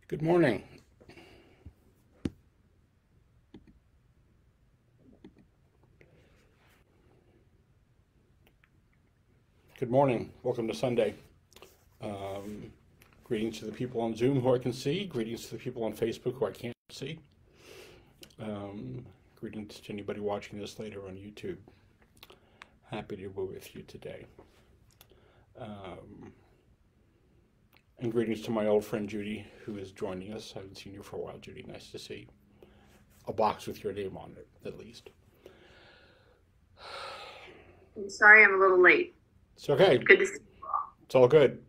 Good morning. Good morning. Welcome to Sunday. Um, Greetings to the people on Zoom who I can see. Greetings to the people on Facebook who I can't see. Greetings to anybody watching this later on YouTube. Happy to be with you today. And greetings to my old friend Judy, who is joining us. I haven't seen you for a while, Judy. Nice to see. A box with your name on it, at least. I'm sorry I'm a little late. It's okay. Good to see you all. It's all good.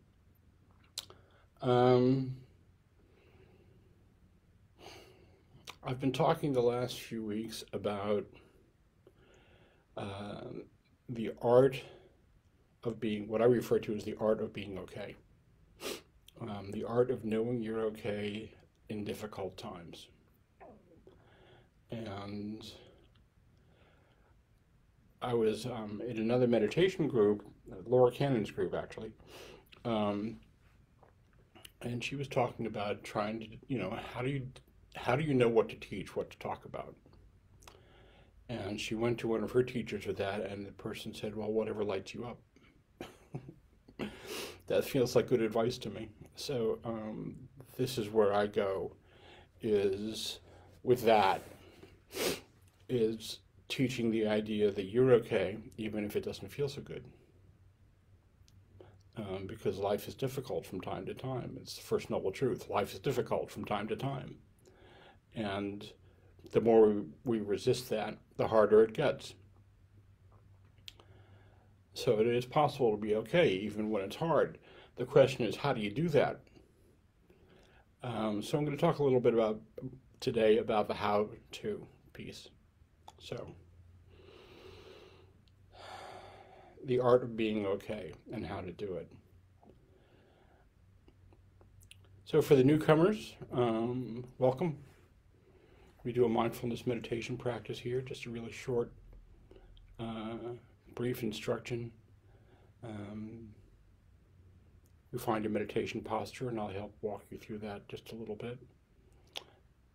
I've been talking the last few weeks about the art of being, what I refer to as the art of being okay. The art of knowing you're okay in difficult times. And I was in another meditation group, Laura Cannon's group actually, and she was talking about trying to, how do you know what to teach, what to talk about? And she went to one of her teachers with that, and the person said, well, whatever lights you up. That feels like good advice to me. So this is where I go, is with that, is teaching the idea that you're okay, even if it doesn't feel so good. Because life is difficult from time to time. It's the first noble truth. Life is difficult from time to time. And the more we resist that, the harder it gets. So it is possible to be okay even when it's hard. The question is, how do you do that? So I'm going to talk a little bit today about the how-to piece. So the art of being okay and how to do it. So for the newcomers, welcome. We do a mindfulness meditation practice here, just a really short, brief instruction. We find a meditation posture, and I'll help walk you through that just a little bit.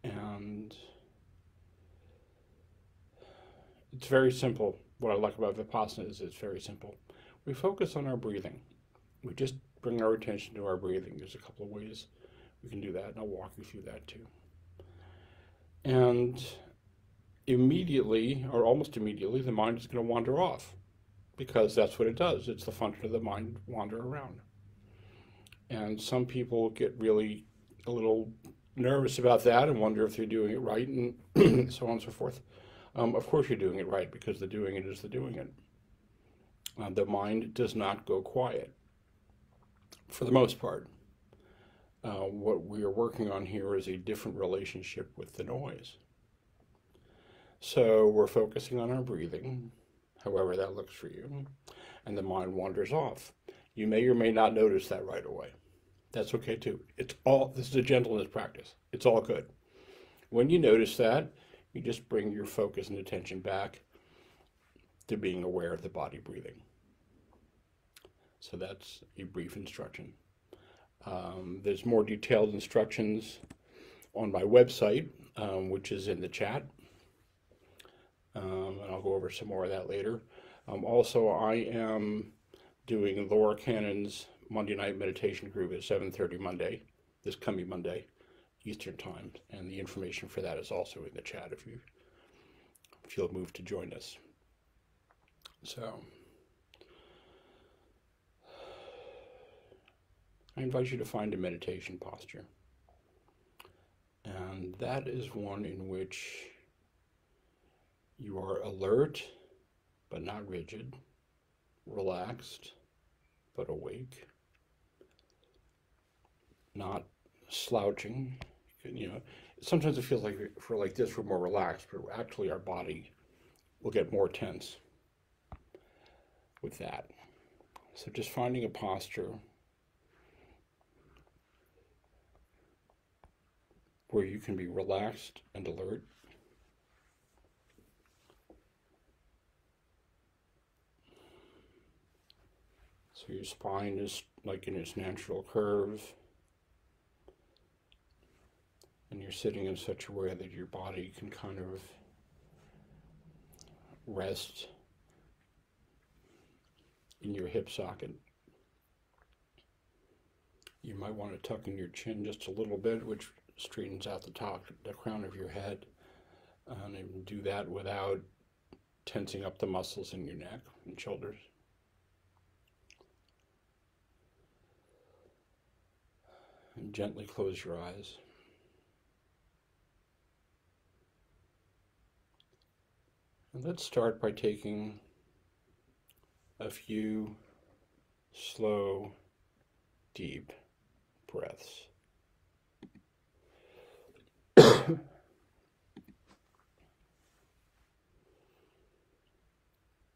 And it's very simple. What I like about Vipassana is it's very simple. We focus on our breathing. We just bring our attention to our breathing. There's a couple of ways we can do that, and I'll walk you through that too. And immediately, or almost immediately, the mind is going to wander off, because that's what it does. It's the function of the mind wander around. And some people get really a little nervous about that and wonder if they're doing it right, and so on and so forth. Of course you're doing it right, because the doing it is the doing it. The mind does not go quiet, for the most part. What we are working on here is a different relationship with the noise. So we're focusing on our breathing, however that looks for you, and the mind wanders off. You may or may not notice that right away. That's okay too. This is a gentleness practice. It's all good. When you notice that, you just bring your focus and attention back to being aware of the body breathing. So that's a brief instruction. There's more detailed instructions on my website, which is in the chat. And I'll go over some more of that later. Also, I am doing Laura Cannon's Monday night meditation group at 7:30 Monday, this coming Monday, Eastern Time. And the information for that is also in the chat if you feel moved to join us. So I invite you to find a meditation posture. And that is one in which you are alert, but not rigid, relaxed, but awake, not slouching. Sometimes it feels like if we're like this, we're more relaxed, but actually our body will get more tense with that. So just finding a posture where you can be relaxed and alert. So your spine is like in its natural curve. And you're sitting in such a way that your body can kind of rest in your hip socket. You might want to tuck in your chin just a little bit, which straightens out the crown of your head. And do that without tensing up the muscles in your neck and shoulders. And gently close your eyes. And let's start by taking a few slow, deep breaths.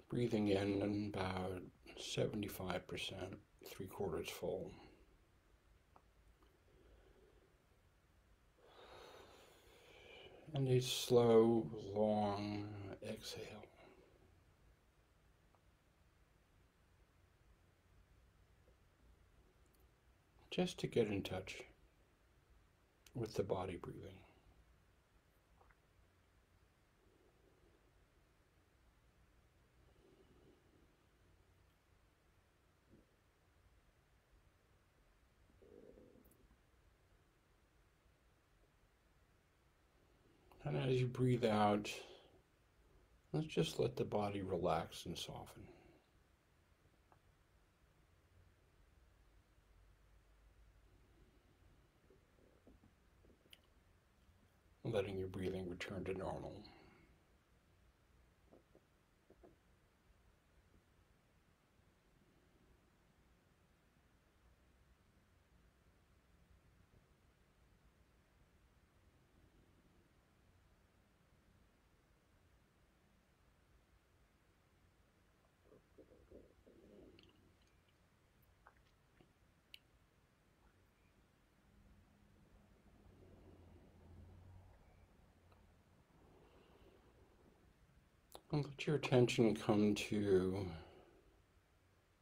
Breathing in about 75%, 3/4 full. And a slow, long exhale. Just to get in touch with the body breathing. And as you breathe out, let's just let the body relax and soften. Letting your breathing return to normal. And let your attention come to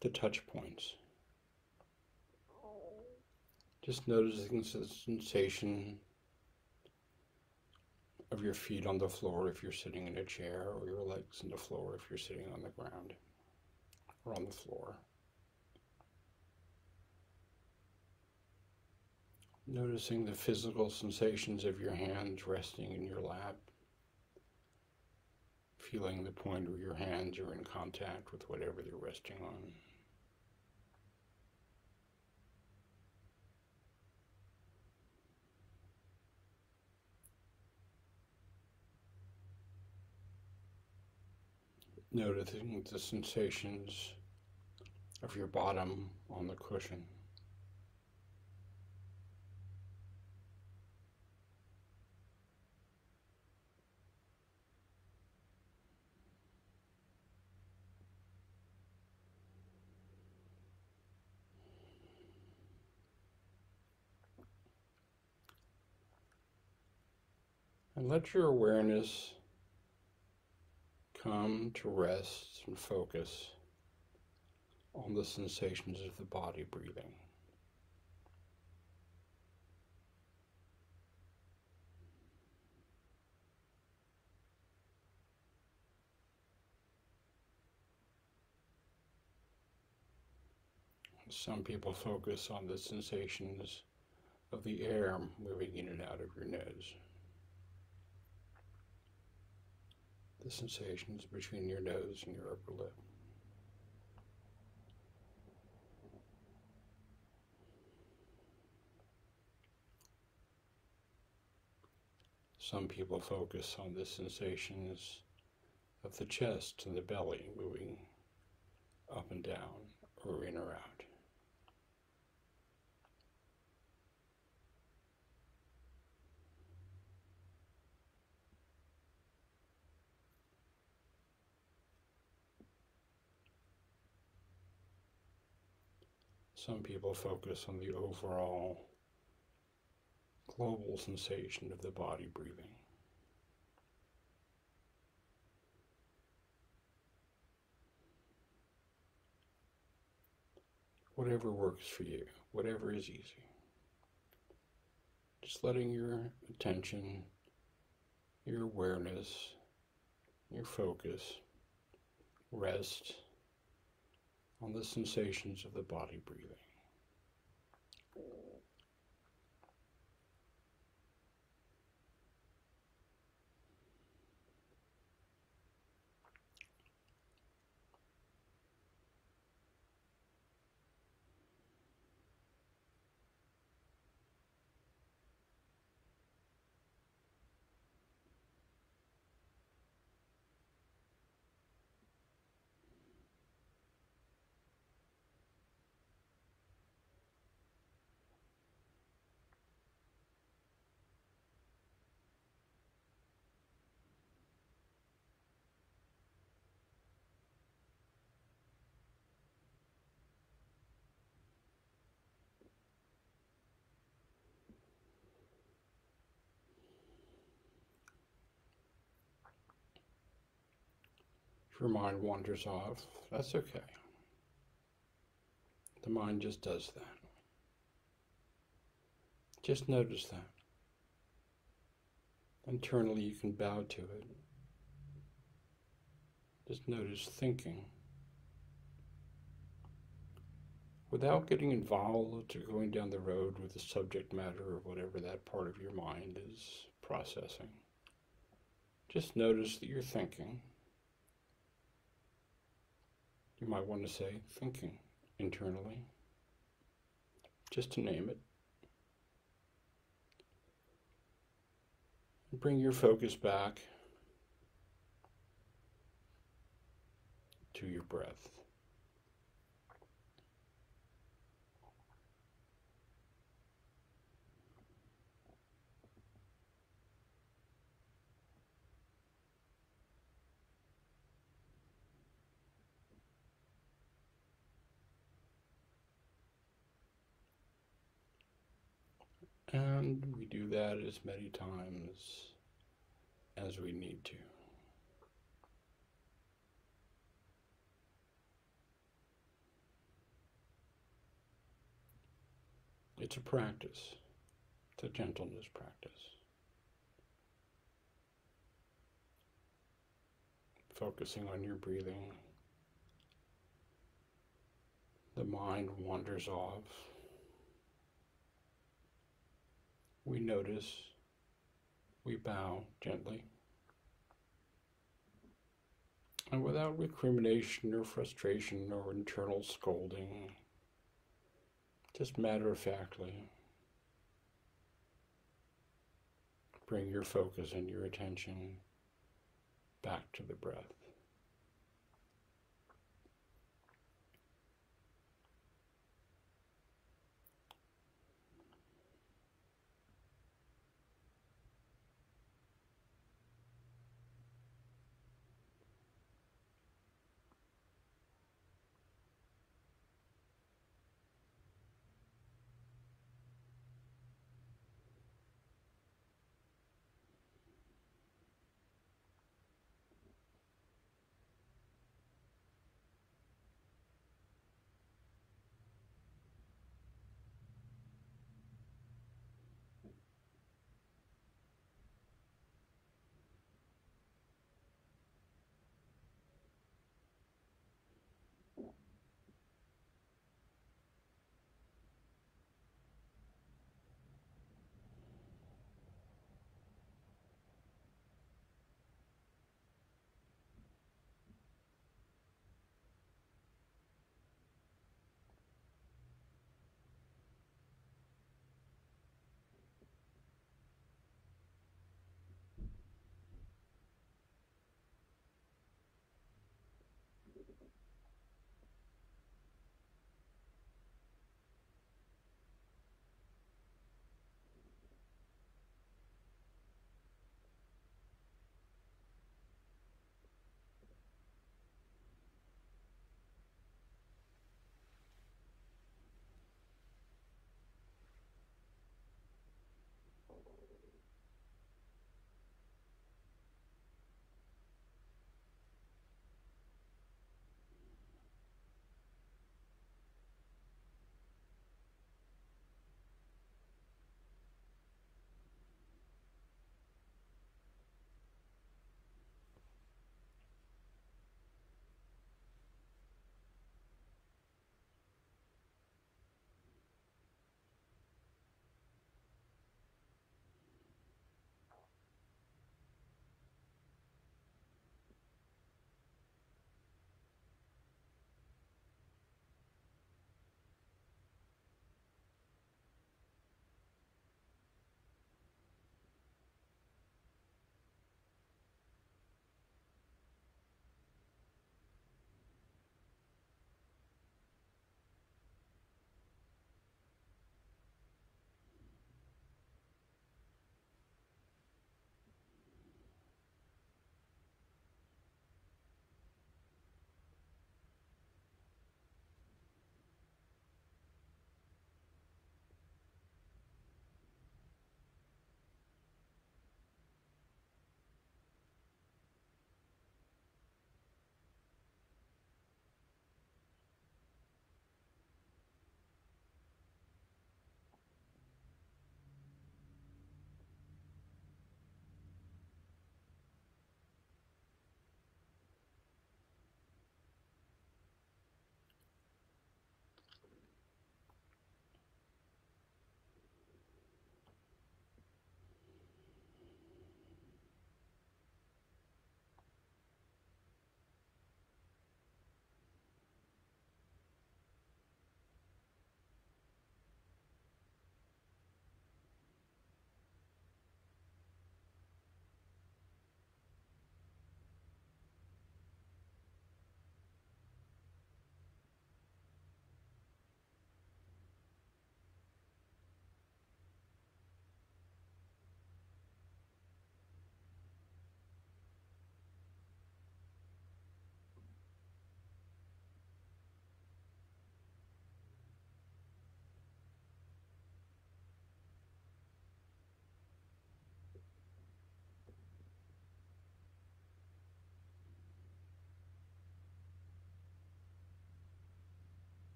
the touch points. Just noticing the sensation of your feet on the floor if you're sitting in a chair, or your legs on the floor if you're sitting on the ground or on the floor. Noticing the physical sensations of your hands resting in your lap. Feeling the point where your hands are in contact with whatever they're resting on. Noticing the sensations of your bottom on the cushion. And let your awareness come to rest and focus on the sensations of the body breathing. Some people focus on the sensations of the air moving in and out of your nose. The sensations between your nose and your upper lip. Some people focus on the sensations of the chest and the belly moving up and down or in or out. Some people focus on the overall global sensation of the body breathing. Whatever works for you, whatever is easy. Just letting your attention, your awareness, your focus rest on the sensations of the body breathing. If your mind wanders off, that's okay. The mind just does that. Just notice that. Internally, you can bow to it. Just notice thinking. Without getting involved or going down the road with the subject matter or whatever that part of your mind is processing. Just notice that you're thinking. You might want to say thinking internally, just to name it. And bring your focus back to your breath. And we do that as many times as we need to. It's a practice. It's a gentleness practice. Focusing on your breathing. The mind wanders off. We notice, we bow gently. And without recrimination or frustration or internal scolding, just matter-of-factly, bring your focus and your attention back to the breath.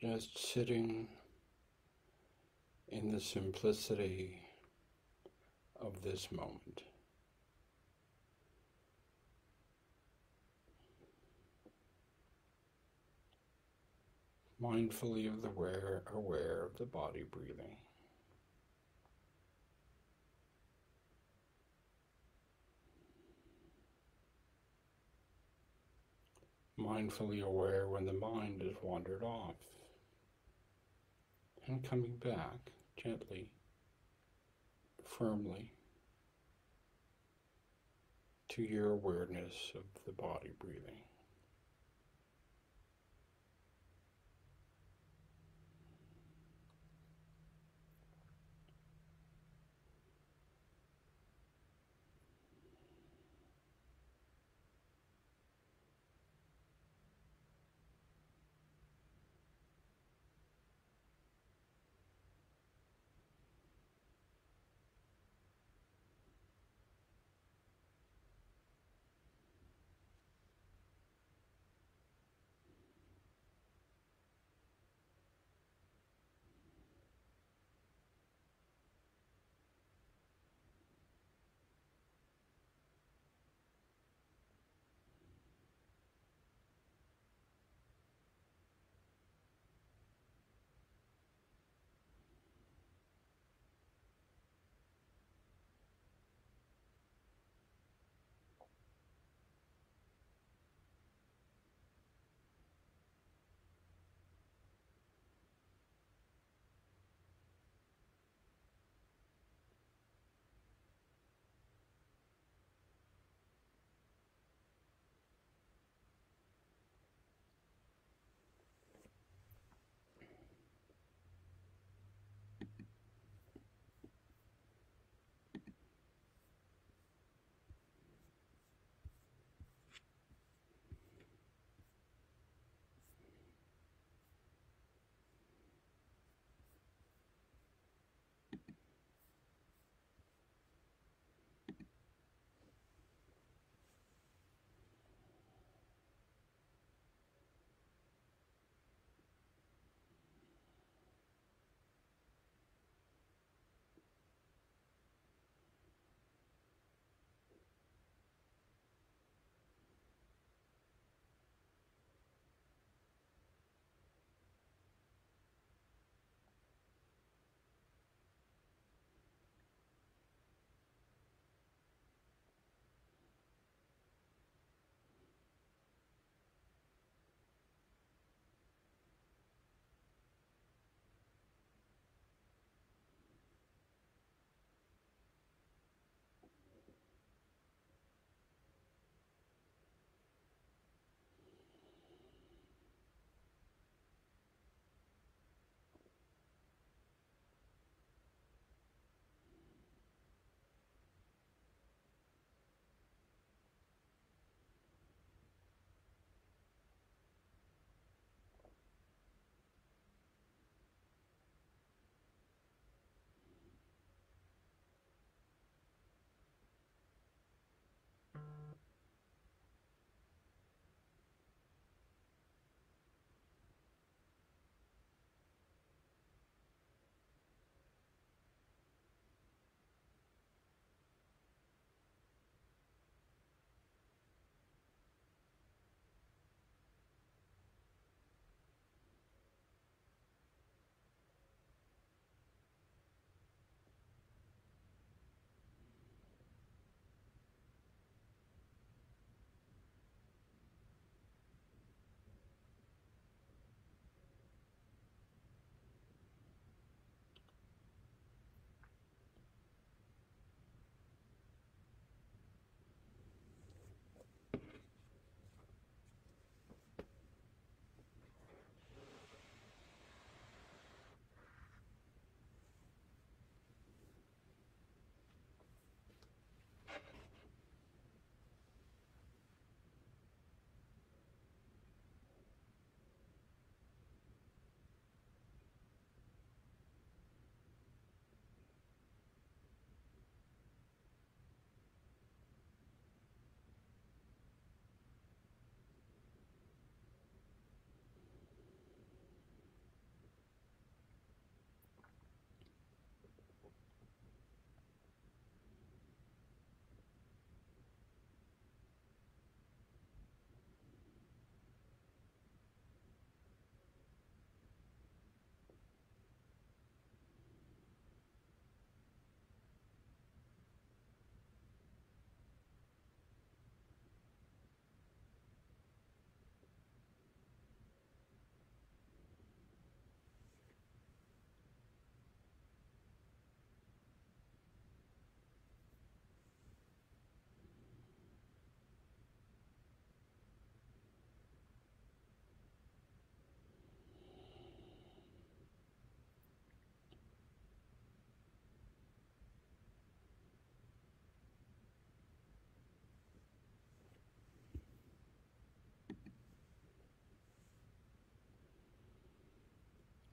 Just sitting in the simplicity of this moment. Mindfully of the aware of the body breathing. Mindfully aware when the mind has wandered off. And coming back gently, firmly, to your awareness of the body breathing.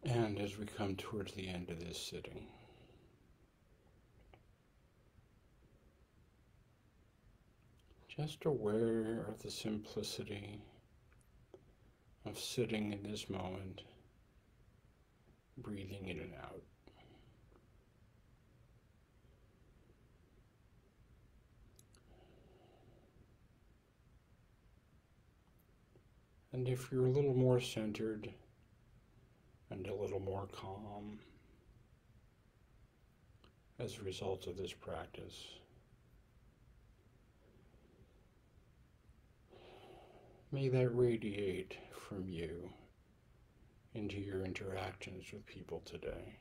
And as we come towards the end of this sitting, just aware of the simplicity of sitting in this moment, breathing in and out. And if you're a little more centered and a little more calm as a result of this practice, may that radiate from you into your interactions with people today,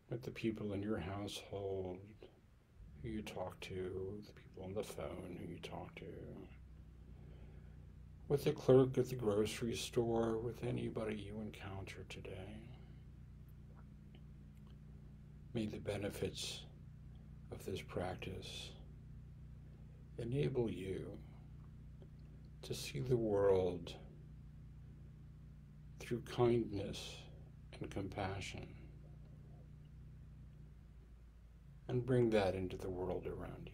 with the people in your household who you talk to, the people on the phone who you talk to, with the clerk at the grocery store, with anybody you encounter today. May the benefits of this practice enable you to see the world through kindness and compassion, and bring that into the world around you.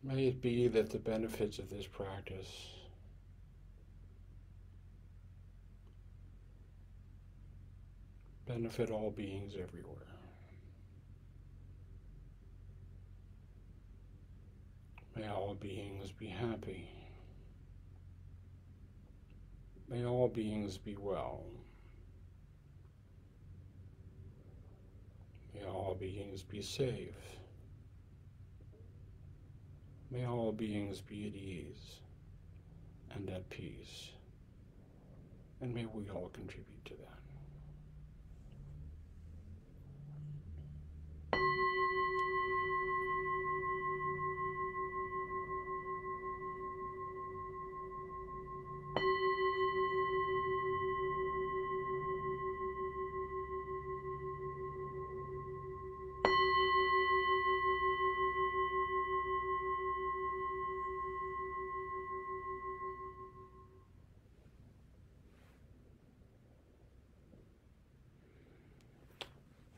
May it be that the benefits of this practice benefit all beings everywhere. May all beings be happy. May all beings be well. May all beings be safe. May all beings be at ease and at peace. And may we all contribute to that.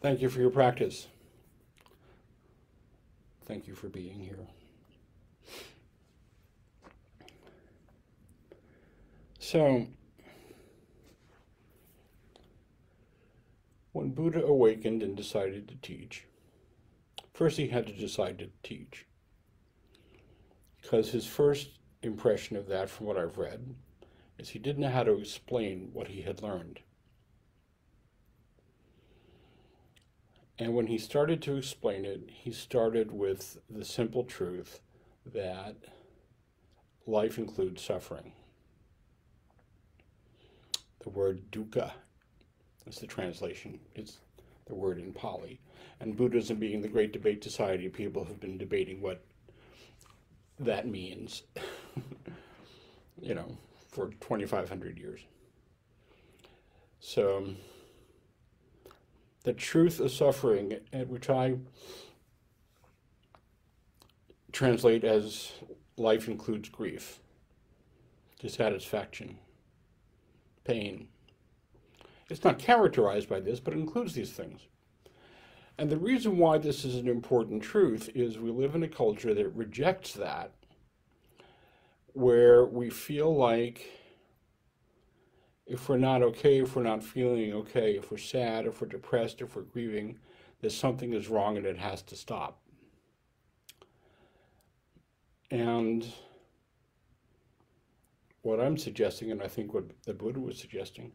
Thank you for your practice. Thank you for being here. So, when Buddha awakened and decided to teach, first he had to decide to teach, because his first impression of that, from what I've read, is he didn't know how to explain what he had learned. And when he started to explain it, he started with the simple truth that life includes suffering. The word dukkha is the translation. It's the word in Pali. And Buddhism, being the great debate society, people have been debating what that means, for 2,500 years. So, the truth of suffering, which I translate as life includes grief, dissatisfaction, pain. It's not characterized by this, but it includes these things. And the reason why this is an important truth is we live in a culture that rejects that, where we feel like if we're not okay, if we're not feeling okay, if we're sad, if we're depressed, if we're grieving, that something is wrong and it has to stop. And what I'm suggesting, and I think what the Buddha was suggesting,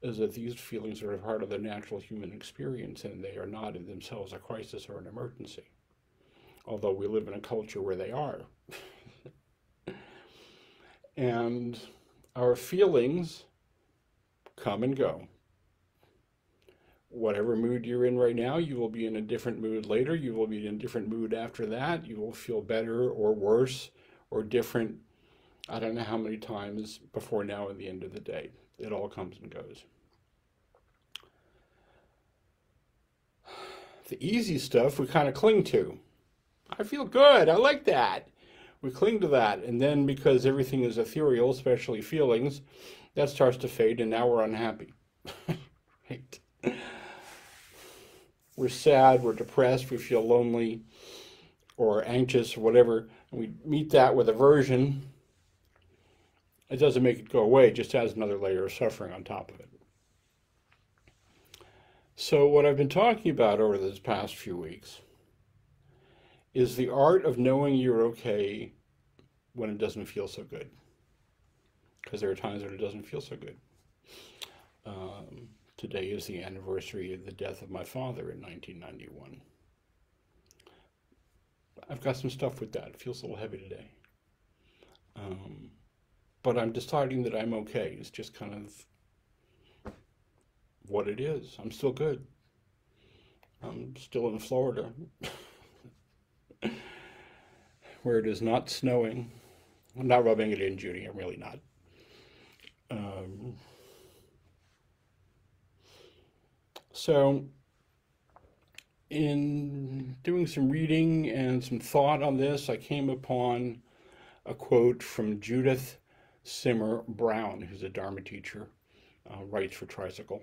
is that these feelings are a part of the natural human experience, and they are not in themselves a crisis or an emergency, although we live in a culture where they are. And our feelings come and go. Whatever mood you're in right now, you will be in a different mood later. You will be in a different mood after that. You will feel better or worse or different, I don't know how many times before now and the end of the day. It all comes and goes. The easy stuff we kind of cling to. I feel good. I like that. We cling to that, and then because everything is ethereal, especially feelings, that starts to fade, and now we're unhappy. Right? We're sad, we're depressed, we feel lonely or anxious or whatever, and we meet that with aversion. It doesn't make it go away, it just adds another layer of suffering on top of it. So what I've been talking about over this past few weeks is the art of knowing you're okay when it doesn't feel so good. Because there are times when it doesn't feel so good. Today is the anniversary of the death of my father in 1991. I've got some stuff with that. It feels a little heavy today. But I'm deciding that I'm okay. It's just kind of what it is. I'm still good. I'm still in Florida, where it is not snowing. I'm not rubbing it in, Judy. I'm really not. So, in doing some reading and some thought on this, I came upon a quote from Judith Simmer Brown, who's a Dharma teacher, writes for Tricycle.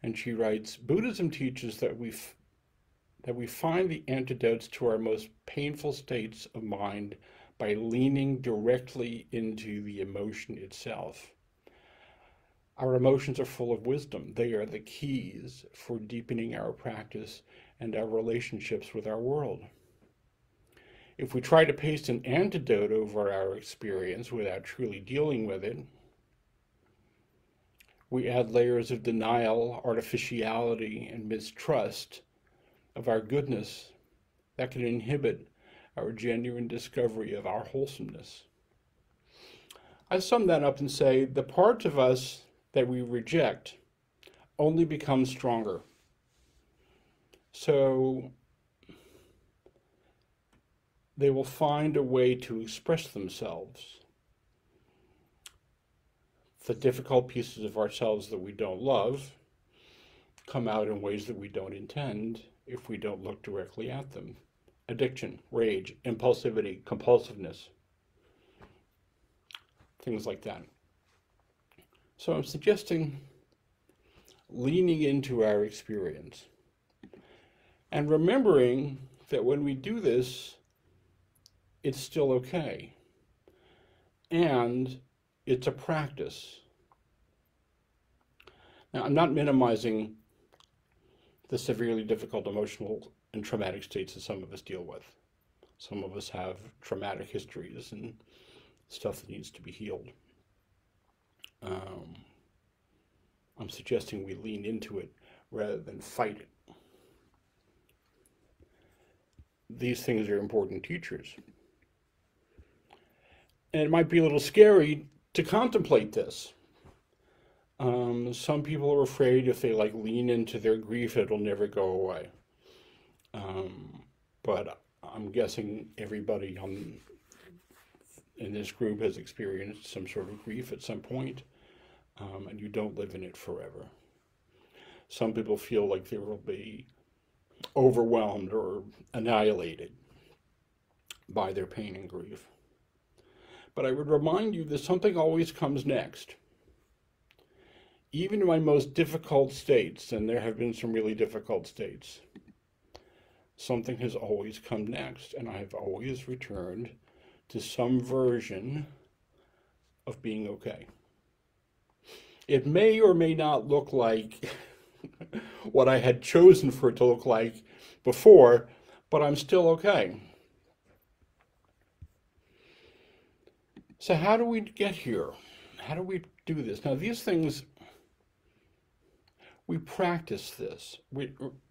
And she writes, Buddhism teaches that we find the antidotes to our most painful states of mind by leaning directly into the emotion itself. Our emotions are full of wisdom. They are the keys for deepening our practice and our relationships with our world. If we try to paste an antidote over our experience without truly dealing with it, we add layers of denial, artificiality, and mistrust of our goodness that can inhibit our genuine discovery of our wholesomeness. I sum that up and say the parts of us that we reject only become stronger. So they will find a way to express themselves. The difficult pieces of ourselves that we don't love come out in ways that we don't intend if we don't look directly at them. Addiction, rage, impulsivity, compulsiveness, things like that. So I'm suggesting leaning into our experience and remembering that when we do this, it's still okay. And it's a practice. Now, I'm not minimizing the severely difficult emotional and traumatic states that some of us deal with. Some of us have traumatic histories and stuff that needs to be healed. I'm suggesting we lean into it rather than fight it. These things are important teachers. And it might be a little scary to contemplate this. Some people are afraid if they lean into their grief, it'll never go away. But I'm guessing everybody in this group has experienced some sort of grief at some point, and you don't live in it forever. Some people feel like they will be overwhelmed or annihilated by their pain and grief. But I would remind you that something always comes next. Even in my most difficult states, and there have been some really difficult states, something has always come next, and I have always returned to some version of being okay. It may or may not look like what I had chosen for it to look like before, but I'm still okay. So how do we get here? How do we do this? Now, these things, we practice this.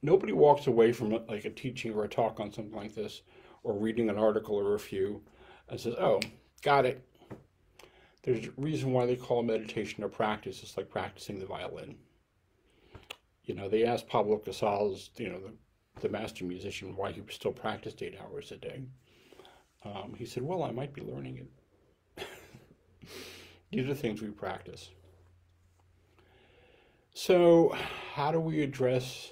Nobody walks away from a teaching or a talk on something like this, or reading an article or a few, and says, oh, got it. There's a reason why they call meditation a practice. It's like practicing the violin. They asked Pablo Casals, the master musician, why he still practiced 8 hours a day. He said, well, I might be learning it. These are things we practice. So how do we address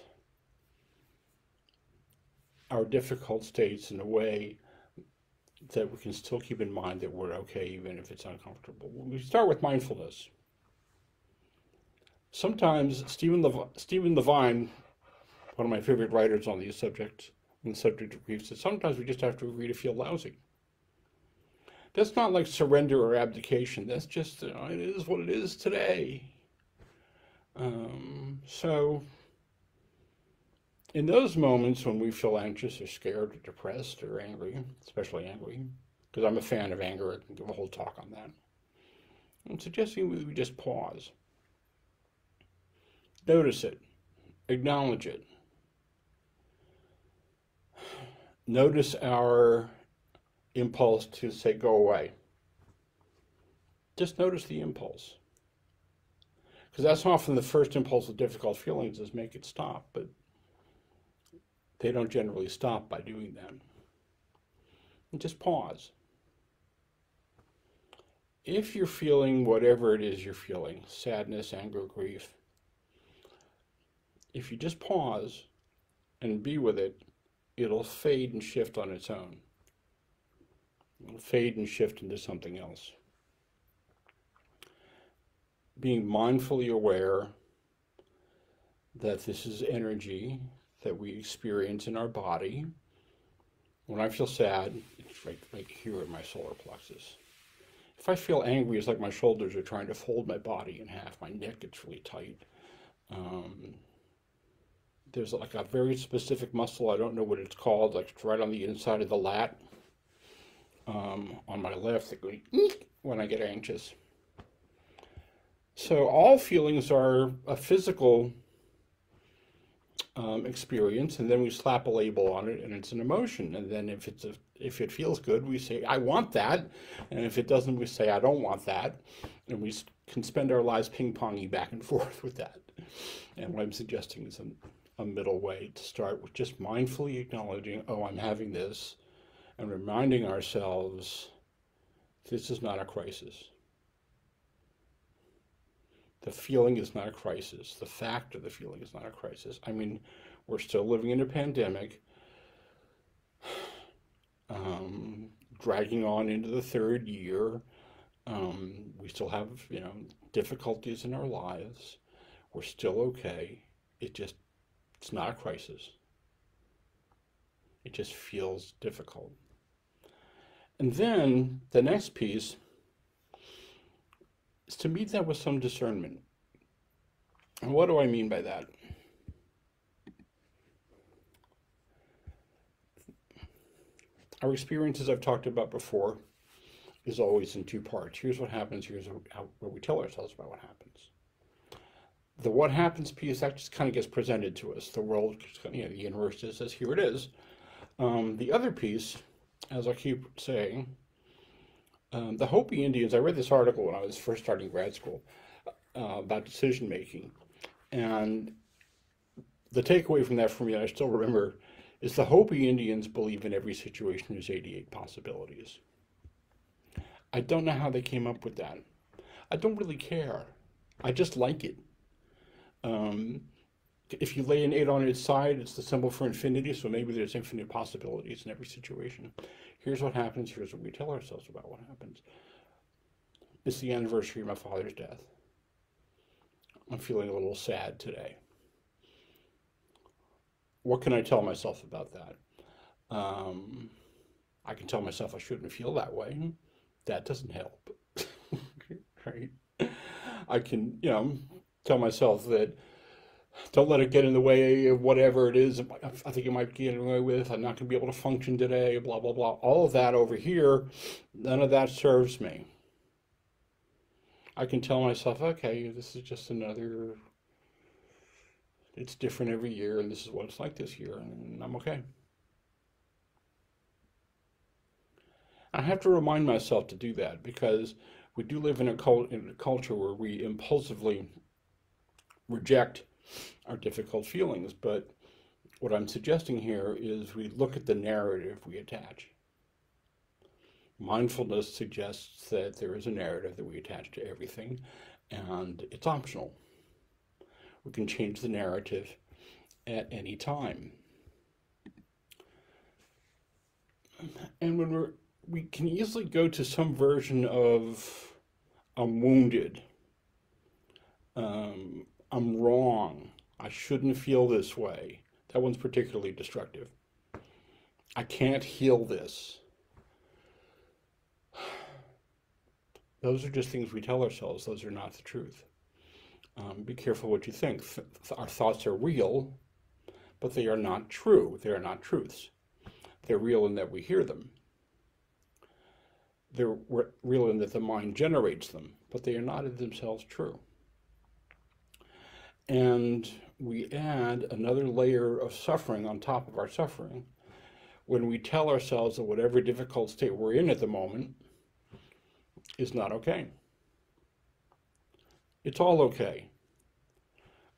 our difficult states in a way that we can still keep in mind that we're okay even if it's uncomfortable. We start with mindfulness. Sometimes Stephen Levine, one of my favorite writers on these subjects, on the subject of grief, says sometimes we just have to agree to feel lousy. That's not like surrender or abdication. That's just, it is what it is today. So in those moments when we feel anxious or scared or depressed or angry, especially angry, because I'm a fan of anger, I can give a whole talk on that, I'm suggesting we just pause. Notice it. Acknowledge it. Notice our impulse to say, go away. Just notice the impulse. Because that's often the first impulse with difficult feelings is make it stop, but they don't generally stop by doing that. And just pause. If you're feeling whatever it is you're feeling, sadness, anger, grief, if you just pause and be with it, it'll fade and shift on its own. It'll fade and shift into something else. Being mindfully aware that this is energy that we experience in our body. When I feel sad, it's right here in my solar plexus. If I feel angry, it's like my shoulders are trying to fold my body in half. My neck gets really tight. There's like a very specific muscle, I don't know what it's called, like it's right on the inside of the lat, on my left, that goes when I get anxious. So all feelings are a physical experience, and then we slap a label on it, and it's an emotion. And then if it feels good, we say, I want that. And if it doesn't, we say, I don't want that. And we can spend our lives ping-ponging back and forth with that. And what I'm suggesting is a middle way to start with just mindfully acknowledging, oh, I'm having this, and reminding ourselves, this is not a crisis. The feeling is not a crisis. The fact of the feeling is not a crisis. I mean, we're still living in a pandemic, dragging on into the third year. We still have, difficulties in our lives. We're still okay. It's not a crisis. It just feels difficult. And then the next piece is to meet that with some discernment. And what do I mean by that? Our experience, as I've talked about before, is always in two parts. Here's what happens, here's what we tell ourselves about what happens. The what happens piece, that just kind of gets presented to us. The world, the universe just says, here it is. The other piece, as I keep saying, the Hopi Indians, I read this article when I was first starting grad school about decision making. And the takeaway from that for me, I still remember, is the Hopi Indians believe in every situation there's 88 possibilities. I don't know how they came up with that. I don't really care. I just like it. If you lay an 8 on its side, it's the symbol for infinity, so maybe there's infinite possibilities in every situation. Here's what happens, here's what we tell ourselves about what happens. It's the anniversary of my father's death. I'm feeling a little sad today. What can I tell myself about that? I can tell myself I shouldn't feel that way. That doesn't help, right? I can, tell myself that don't let it get in the way of whatever it is I think it might get in the way with. I'm not going to be able to function today, blah, blah, blah. All of that over here, none of that serves me. I can tell myself, okay, this is just another, it's different every year, and this is what it's like this year, and I'm okay. I have to remind myself to do that because we do live in a culture where we impulsively reject our difficult feelings, but what I'm suggesting here is we look at the narrative we attach. Mindfulness suggests that there is a narrative that we attach to everything, and it's optional. We can change the narrative at any time. And when we're we can easily go to some version of I'm wounded, I'm wrong, I shouldn't feel this way. That one's particularly destructive. I can't heal this. Those are just things we tell ourselves. Those are not the truth. Be careful what you think. Our thoughts are real, but they are not true. They are not truths. They're real in that we hear them. They're real in that the mind generates them, but they are not in themselves true. And we add another layer of suffering on top of our suffering when we tell ourselves that whatever difficult state we're in at the moment is not okay. It's all okay.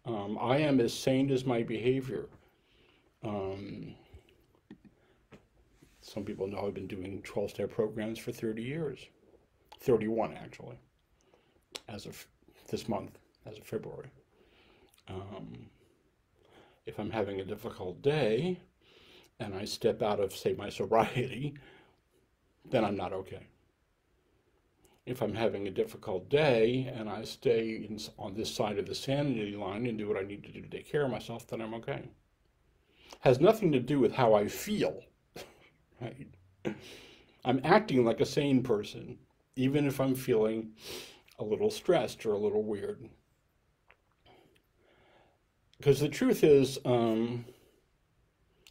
I am as sane as my behavior. Some people know I've been doing 12-step programs for 30 years. 31, actually, as of this month, as of February. If I'm having a difficult day and I step out of, say, my sobriety, then I'm not okay. If I'm having a difficult day and I stay on this side of the sanity line and do what I need to do to take care of myself, then I'm okay. Has nothing to do with how I feel. Right? I'm acting like a sane person, even if I'm feeling a little stressed or a little weird. Because the truth is, I'm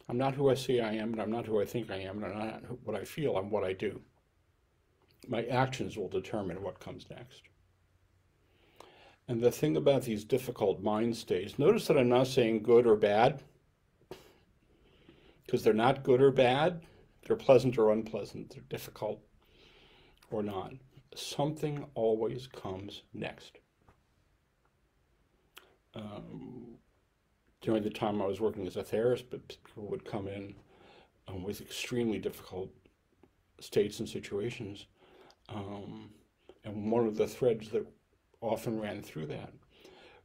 not who I say I am, and I'm not who I think I am, and I'm not what I feel, I'm what I do. My actions will determine what comes next. And the thing about these difficult mind states, notice that I'm not saying good or bad, because they're not good or bad. They're pleasant or unpleasant. They're difficult or not. Something always comes next. During the time I was working as a therapist, people would come in with extremely difficult states and situations. And one of the threads that often ran through that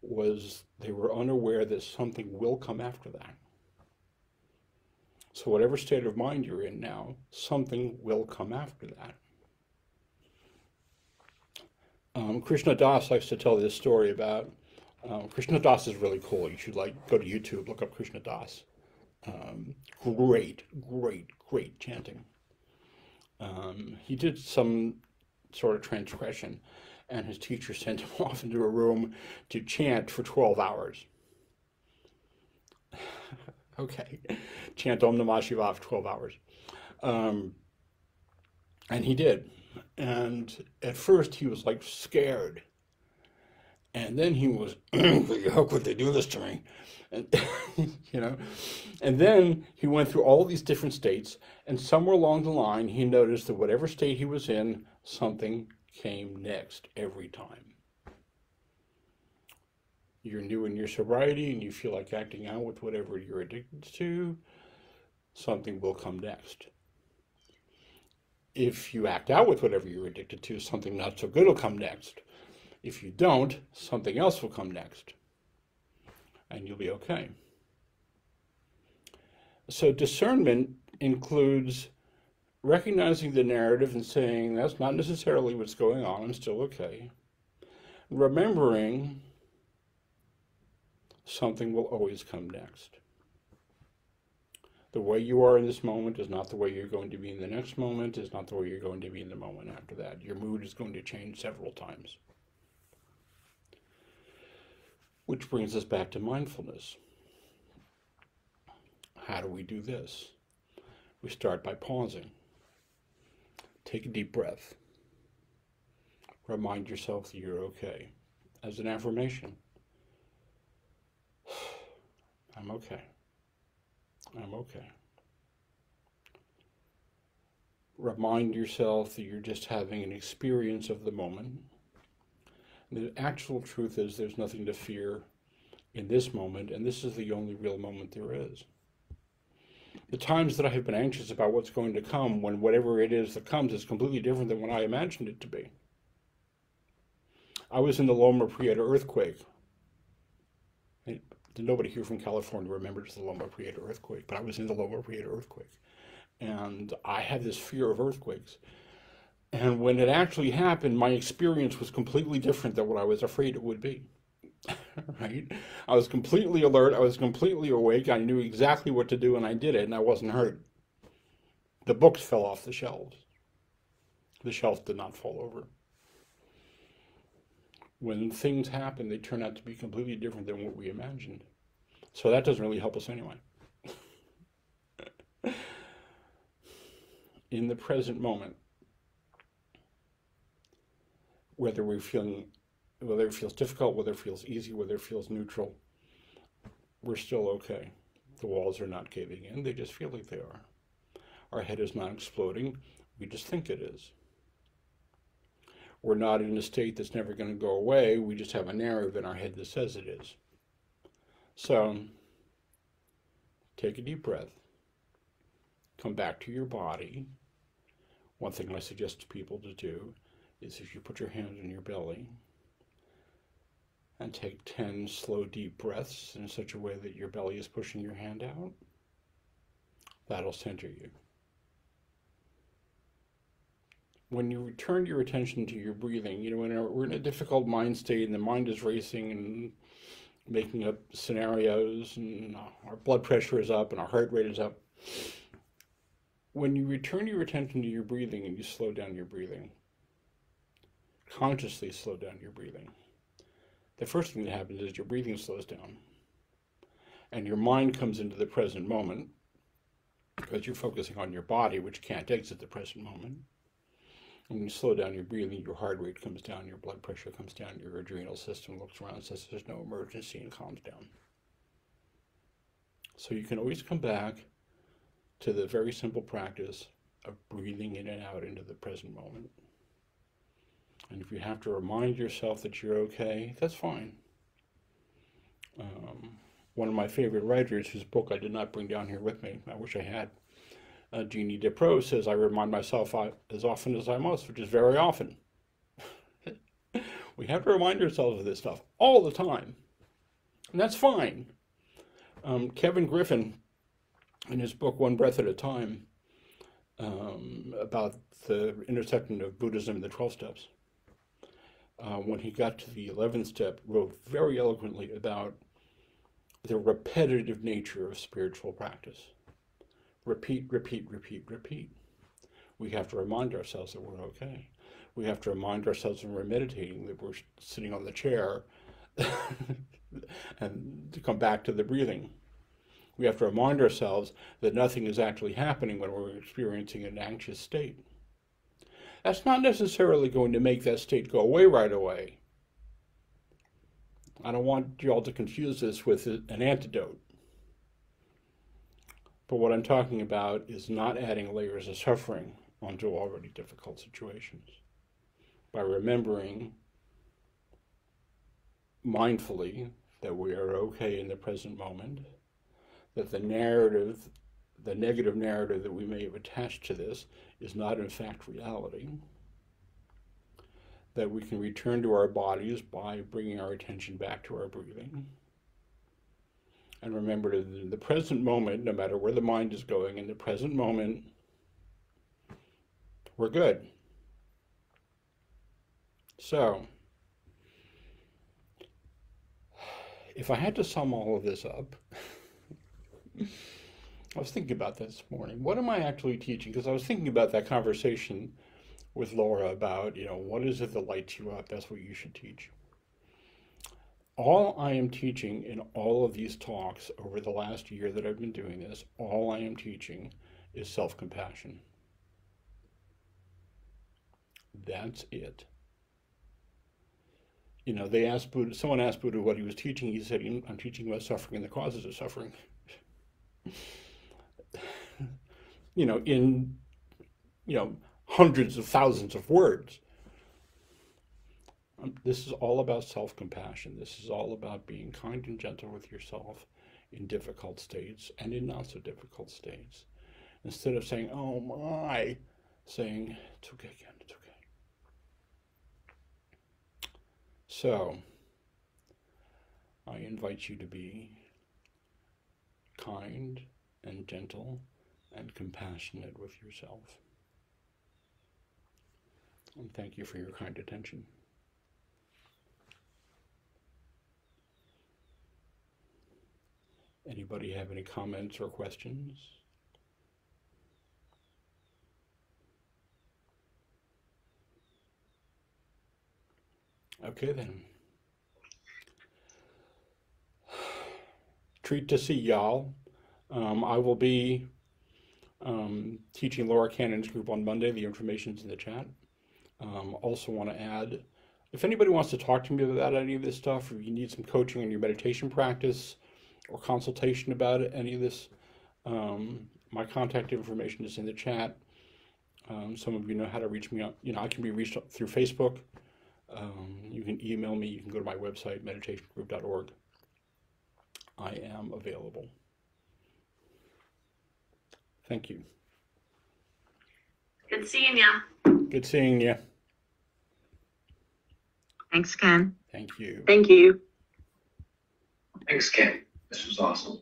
was they were unaware that something will come after that. So whatever state of mind you're in now, something will come after that. Krishna Das likes to tell this story about, Krishna Das is really cool. You should go to YouTube, look up Krishna Das. Great chanting. He did some sort of transgression, and his teacher sent him off into a room to chant for 12 hours. Okay, chant Om Namah Shivaya for 12 hours. And he did. And at first he was like scared. And then he was, how could they do this to me? And, you know, and then he went through all these different states, and somewhere along the line he noticed that whatever state he was in, something came next every time. You're new in your sobriety and you feel like acting out with whatever you're addicted to, something will come next. If you act out with whatever you're addicted to, something not so good will come next. If you don't, something else will come next. And you'll be okay. So discernment includes recognizing the narrative and saying, that's not necessarily what's going on, I'm still okay. Remembering something will always come next. The way you are in this moment is not the way you're going to be in the next moment, is not the way you're going to be in the moment after that. Your mood is going to change several times. Which brings us back to mindfulness. How do we do this? We start by pausing. Take a deep breath. Remind yourself that you're okay. As an affirmation. I'm okay. I'm okay. Remind yourself that you're just having an experience of the moment. The actual truth is there's nothing to fear in this moment, and this is the only real moment there is. The times that I have been anxious about what's going to come, when whatever it is that comes is completely different than what I imagined it to be. I was in the Loma Prieta earthquake. Nobody here from California remembers the Loma Prieta earthquake, but I was in the Loma Prieta earthquake. And I had this fear of earthquakes. And when it actually happened, my experience was completely different than what I was afraid it would be. Right? I was completely alert. I was completely awake. I knew exactly what to do, and I did it, and I wasn't hurt. The books fell off the shelves. The shelf did not fall over. When things happen, they turn out to be completely different than what we imagined. So that doesn't really help us anyway. In the present moment, whether it feels difficult, whether it feels easy, whether it feels neutral, we're still okay. The walls are not caving in, they just feel like they are. Our head is not exploding, we just think it is. We're not in a state that's never going to go away, we just have a narrative in our head that says it is. So, take a deep breath, come back to your body. One thing I suggest to people to do is if you put your hand on your belly and take 10 slow, deep breaths in such a way that your belly is pushing your hand out, that'll center you. When you return your attention to your breathing, we're in a difficult mind state and the mind is racing and making up scenarios and our blood pressure is up and our heart rate is up. When you return your attention to your breathing and you slow down your breathing, consciously slow down your breathing, the first thing that happens is your breathing slows down and your mind comes into the present moment because you're focusing on your body, which can't exit the present moment. And when you slow down your breathing, your heart rate comes down, your blood pressure comes down, your adrenal system looks around and says there's no emergency and calms down. So you can always come back to the very simple practice of breathing in and out into the present moment. And if you have to remind yourself that you're okay, that's fine. One of my favorite writers, whose book I did not bring down here with me, I wish I had, Jeannie DePro, says, I remind myself as often as I must, which is very often. We have to remind ourselves of this stuff all the time. And that's fine. Kevin Griffin, in his book, One Breath at a Time, about the intersection of Buddhism and the 12 steps, when he got to the 11th step, wrote very eloquently about the repetitive nature of spiritual practice. Repeat, repeat, repeat, repeat. We have to remind ourselves that we're okay. We have to remind ourselves when we're meditating that we're sitting on the chair and to come back to the breathing. We have to remind ourselves that nothing is actually happening when we're experiencing an anxious state. That's not necessarily going to make that state go away right away. I don't want you all to confuse this with an antidote. But what I'm talking about is not adding layers of suffering onto already difficult situations. By remembering mindfully that we are okay in the present moment, that the narrative, the negative narrative that we may have attached to this is not in fact reality, that we can return to our bodies by bringing our attention back to our breathing. And remember that in the present moment, no matter where the mind is going, in the present moment, we're good. So, if I had to sum all of this up, I was thinking about this morning. What am I actually teaching? Because I was thinking about that conversation with Laura about, what is it that lights you up? That's what you should teach. All I am teaching in all of these talks over the last year that I've been doing this, all I am teaching is self-compassion. That's it. They asked Buddha, someone asked Buddha what he was teaching. He said, I'm teaching about suffering and the causes of suffering. In hundreds of thousands of words. This is all about self-compassion. This is all about being kind and gentle with yourself in difficult states and in not so difficult states. Instead of saying, oh my, saying, it's okay again, it's okay. So, I invite you to be kind and gentle and compassionate with yourself. And thank you for your kind attention. Anybody have any comments or questions? Okay then. Treat to see y'all. I will be teaching Laura Cannon's group on Monday. The information's in the chat. Also want to add, if anybody wants to talk to me about any of this stuff, or you need some coaching on your meditation practice or consultation about it, any of this, my contact information is in the chat. Some of you know how to reach me up. I can be reached through Facebook. You can email me. You can go to my website, meditationgroup.org. I am available. Thank you. Good seeing ya. Good seeing you. Thanks, Ken. Thank you. Thank you. Thanks, Ken. This was awesome.